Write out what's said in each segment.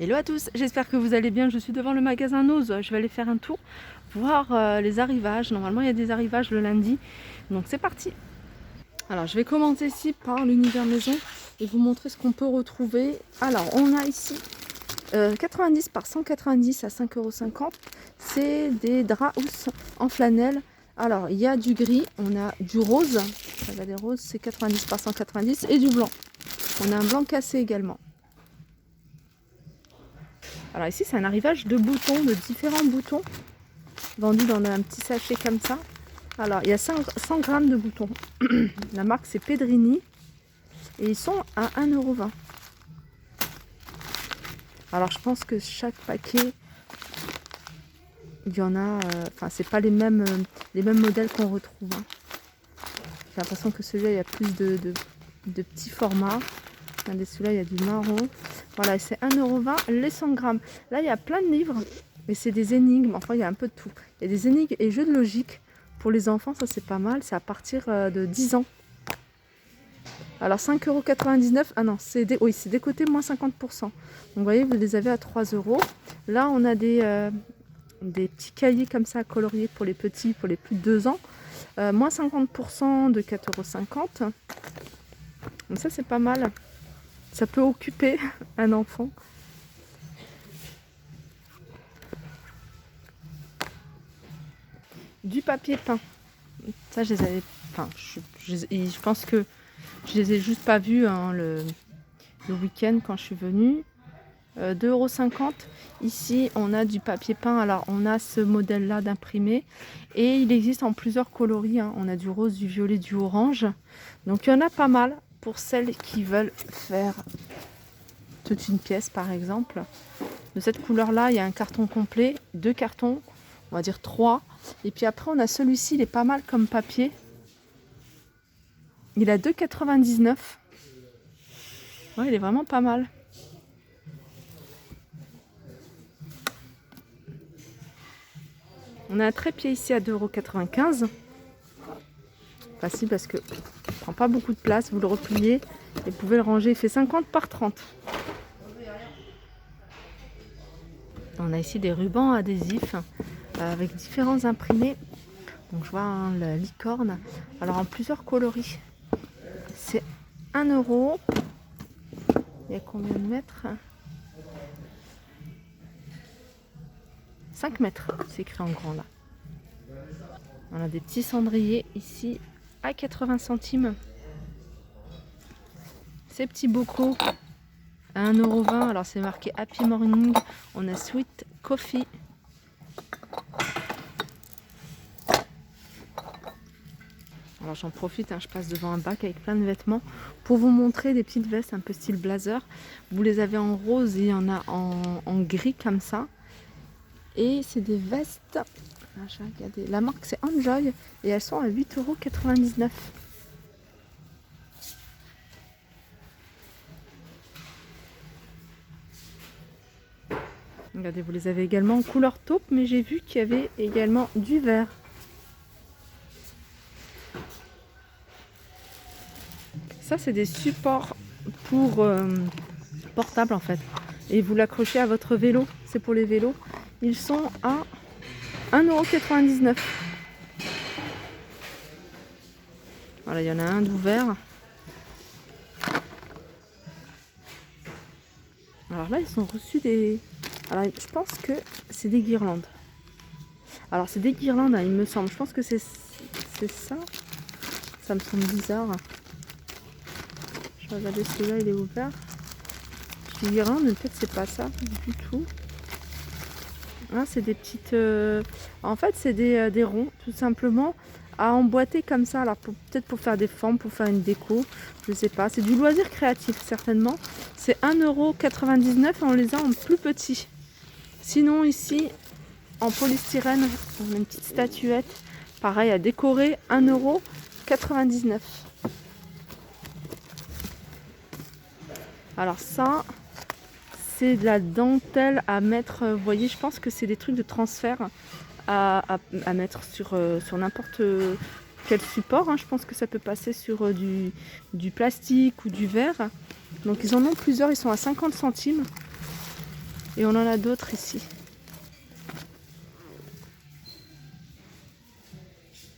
Hello à tous, j'espère que vous allez bien. Je suis devant le magasin Nose. Je vais aller faire un tour, voir les arrivages. Normalement, il y a des arrivages le lundi. Donc c'est parti. Alors, je vais commencer ici par l'univers maison et vous montrer ce qu'on peut retrouver. Alors, on a ici 90 par 190 à 5,50 €. C'est des draps housses en flanelle. Alors, il y a du gris, on a du rose. Ça va des roses, c'est 90 par 190 et du blanc. On a un blanc cassé également. Alors ici, c'est un arrivage de boutons, de différents boutons, vendus dans un petit sachet comme ça. Alors, il y a 100 grammes de boutons. La marque, c'est Pedrini. Et ils sont à 1,20 €. Alors, je pense que chaque paquet, il y en a... Enfin, c'est pas les mêmes modèles qu'on retrouve. Hein. J'ai l'impression que celui-là, il y a plus de petits formats. Regardez, celui-là, il y a du marron. Voilà, c'est 1,20 € les 100 grammes. Là, il y a plein de livres, mais c'est des énigmes. Enfin, il y a un peu de tout. Il y a des énigmes et jeux de logique. Pour les enfants, ça, c'est pas mal. C'est à partir de 10 ans. Alors, 5,99 €. Ah non, c'est décoté moins 50%. Donc, vous voyez, vous les avez à 3 €. Là, on a des petits cahiers comme ça, coloriés pour les petits, pour les plus de 2 ans. Moins 50% de 4,50 €. Donc, ça, c'est pas mal. Ça peut occuper un enfant. Du papier peint. Ça, je les avais. Enfin, je pense que je les ai juste pas vus hein, le week-end quand je suis venue. 2,50 €. Ici, on a du papier peint. Alors, on a ce modèle-là d'imprimé. Et il existe en plusieurs coloris. Hein. On a du rose, du violet, du orange. Donc, il y en a pas mal pour celles qui veulent faire toute une pièce, par exemple. De cette couleur-là, il y a un carton complet, 2 cartons, on va dire 3. Et puis après, on a celui-ci, il est pas mal comme papier. Il a 2,99 €. Ouais, il est vraiment pas mal. On a un trépied ici à 2,95 €. Facile parce que il prend pas beaucoup de place. Vous le repliez et vous pouvez le ranger. Il fait 50 par 30. On a ici des rubans adhésifs avec différents imprimés. Donc je vois hein, la licorne. Alors en plusieurs coloris. C'est 1 €. Il y a combien de mètres? 5 mètres, c'est écrit en grand là. On a des petits cendriers ici à 80 centimes. Ces petits bocaux à 1,20 €. Alors c'est marqué Happy Morning. On a Sweet Coffee. Alors j'en profite, hein, je passe devant un bac avec plein de vêtements pour vous montrer des petites vestes un peu style blazer. Vous les avez en rose et il y en a en gris comme ça. Et c'est des vestes, là, je vais regarder. La marque c'est Enjoy et elles sont à 8,99 €. Regardez, vous les avez également en couleur taupe, mais j'ai vu qu'il y avait également du vert. Ça, c'est des supports pour portable en fait. Et vous l'accrochez à votre vélo. C'est pour les vélos. Ils sont à 1,99 €. Voilà, il y en a un d'ouvert. Alors là, ils ont reçu des... Alors, je pense que c'est des guirlandes. Alors, c'est des guirlandes, hein, il me semble. Je pense que c'est ça. Ça me semble bizarre. Je vais regarder celui-là, il est ouvert. Je dis guirlandes, mais peut-être c'est pas ça du tout. Ah, c'est des petites... En fait, c'est des ronds, tout simplement, à emboîter comme ça. Alors, peut-être pour faire des formes, pour faire une déco. Je sais pas. C'est du loisir créatif, certainement. C'est 1,99 € et on les a en plus petits. Sinon, ici, en polystyrène, on a une petite statuette. Pareil, à décorer, 1,99 €. Alors ça, c'est de la dentelle à mettre, vous voyez, je pense que c'est des trucs de transfert à mettre sur n'importe quel support. Hein. Je pense que ça peut passer sur du plastique ou du verre. Donc ils en ont plusieurs, ils sont à 50 centimes. Et on en a d'autres ici.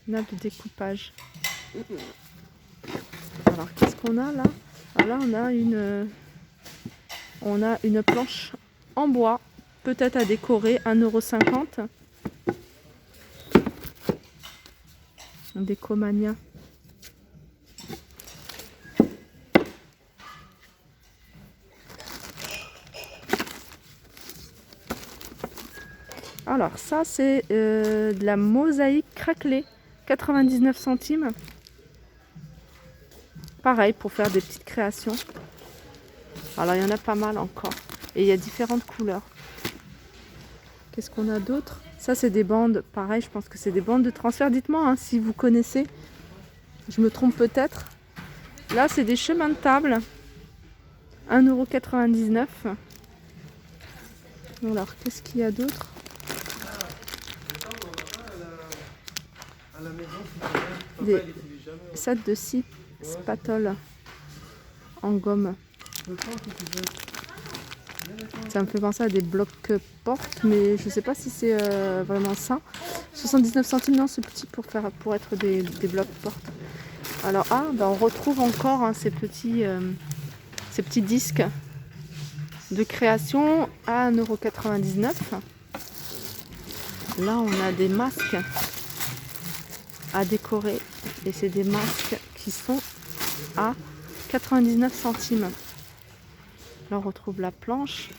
Nappe de découpage. Alors qu'est-ce qu'on a là? Alors là on a une planche en bois, peut-être à décorer, 1,50 €. Décomania. Alors ça c'est de la mosaïque craquelée, 99 centimes. Pareil pour faire des petites créations. Alors il y en a pas mal encore. Et il y a différentes couleurs. Qu'est-ce qu'on a d'autre? Ça c'est des bandes, pareil je pense que c'est des bandes de transfert. Dites-moi hein, si vous connaissez. Je me trompe peut-être. Là c'est des chemins de table. 1,99 €. Alors qu'est-ce qu'il y a d'autre? Des sets de 6 spatules en gomme. Ça me fait penser à des blocs portes, mais je sais pas si c'est vraiment ça. 79 centimes, non, c'est petit pour être des blocs portes. Alors on retrouve encore hein, ces petits disques de création à 1,99 €. Là on a des masques à décorer et c'est des masques qui sont à 99 centimes. Là on retrouve la planche,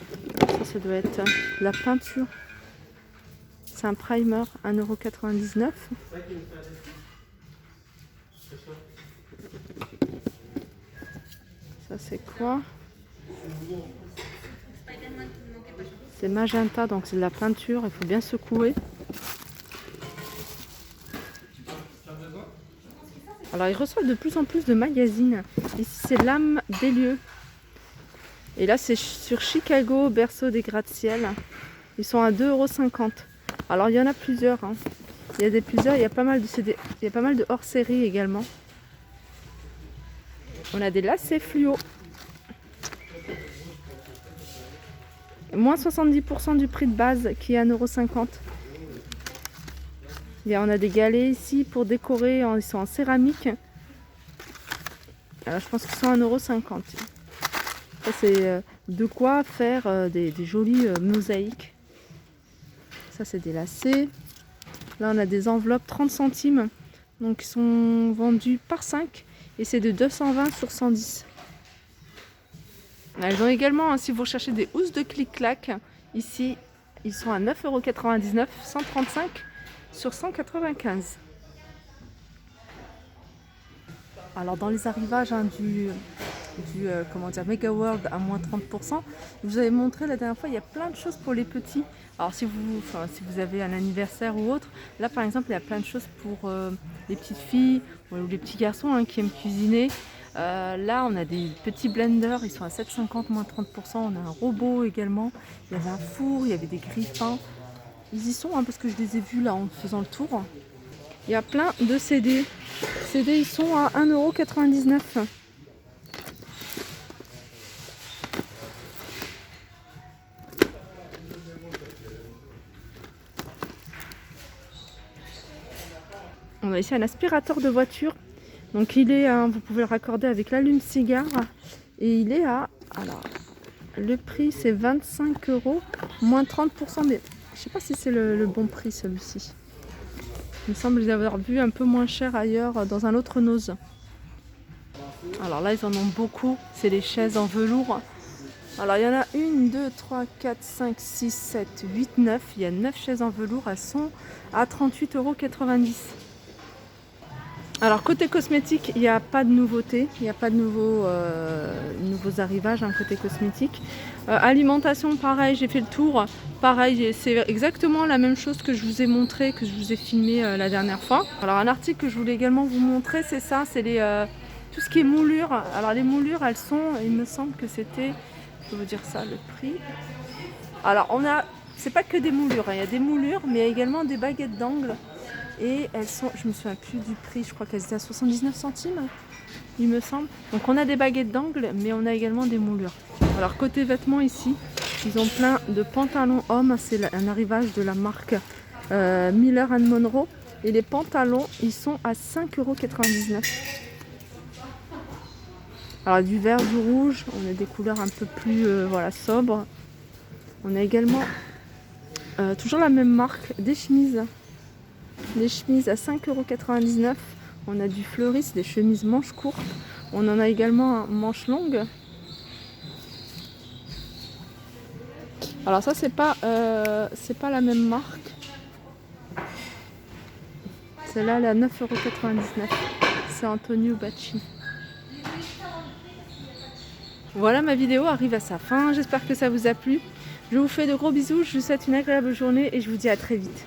ça doit être la peinture, c'est un primer, 1,99 €. Ça c'est quoi? C'est magenta, donc c'est de la peinture, il faut bien secouer. Alors ils reçoivent de plus en plus de magazines. Ici c'est l'âme des lieux. Et là c'est sur Chicago, berceau des gratte-ciel. Ils sont à 2,50 €. Alors il y en a plusieurs. Hein. Il y a pas mal de CD, il y a pas mal de hors-série également. On a des lacets fluo. Moins 70% du prix de base qui est à 1,50 €. On a des galets ici pour décorer, ils sont en céramique. Alors je pense qu'ils sont à 1,50 €. Ça c'est de quoi faire des jolies mosaïques. Ça c'est des lacets. Là on a des enveloppes 30 centimes. Donc ils sont vendus par 5 et c'est de 220 sur 110. Elles ont également, hein, si vous cherchez des housses de clic-clac, ici ils sont à 9,99 €, 135 sur 195. Alors dans les arrivages hein, du Mega World à moins 30%, je vous avais montré la dernière fois, il y a plein de choses pour les petits. Alors si vous avez un anniversaire ou autre, là par exemple il y a plein de choses pour les petites filles ou les petits garçons hein, qui aiment cuisiner. Là on a des petits blenders, ils sont à 7,50 moins 30%, on a un robot également, il y avait un four, il y avait des grille-pains. Ils y sont hein, parce que je les ai vus là en faisant le tour. Il y a plein de CD. CD ils sont à 1,99 €. On a ici un aspirateur de voiture. Donc il est, vous pouvez le raccorder avec l'allume-cigare. Et il est à, alors, le prix c'est 25 €, moins 30%. Mais je sais pas si c'est le bon prix celui-ci. Il me semble les avoir vu un peu moins cher ailleurs dans un autre Nose. Alors là ils en ont beaucoup, c'est les chaises en velours. Alors il y en a 1, 2, 3, 4, 5, 6, 7, 8, 9. Il y a 9 chaises en velours, elles sont à 38,90 €. Alors côté cosmétique, il n'y a pas de nouveauté, il n'y a pas de nouveaux arrivages côté cosmétique. Alimentation, pareil, j'ai fait le tour. Pareil, c'est exactement la même chose que je vous ai montré, que je vous ai filmé la dernière fois. Alors un article que je voulais également vous montrer, c'est ça, c'est tout ce qui est moulure. Alors les moulures, elles sont, il me semble que c'était, je peux vous dire ça, le prix. Alors c'est pas que des moulures, hein, il y a des moulures, mais il y a également des baguettes d'angle. Et elles sont, je me souviens plus du prix, je crois qu'elles étaient à 79 centimes, il me semble. Donc on a des baguettes d'angle, mais on a également des moulures. Alors côté vêtements ici, Ils ont plein de pantalons hommes. C'est un arrivage de la marque Miller & Monroe. Et les pantalons, ils sont à 5,99 €. Alors du vert, du rouge, on a des couleurs un peu plus voilà, sobres. On a également toujours la même marque, des chemises. Des chemises à 5,99 €. On a du fleuri, c'est des chemises manches courtes. On en a également un manches longues. Alors ça c'est pas la même marque. Celle-là elle est à 9,99 €. C'est Antonio Bacci. Voilà, ma vidéo arrive à sa fin. J'espère que ça vous a plu. Je vous fais de gros bisous. Je vous souhaite une agréable journée et je vous dis à très vite.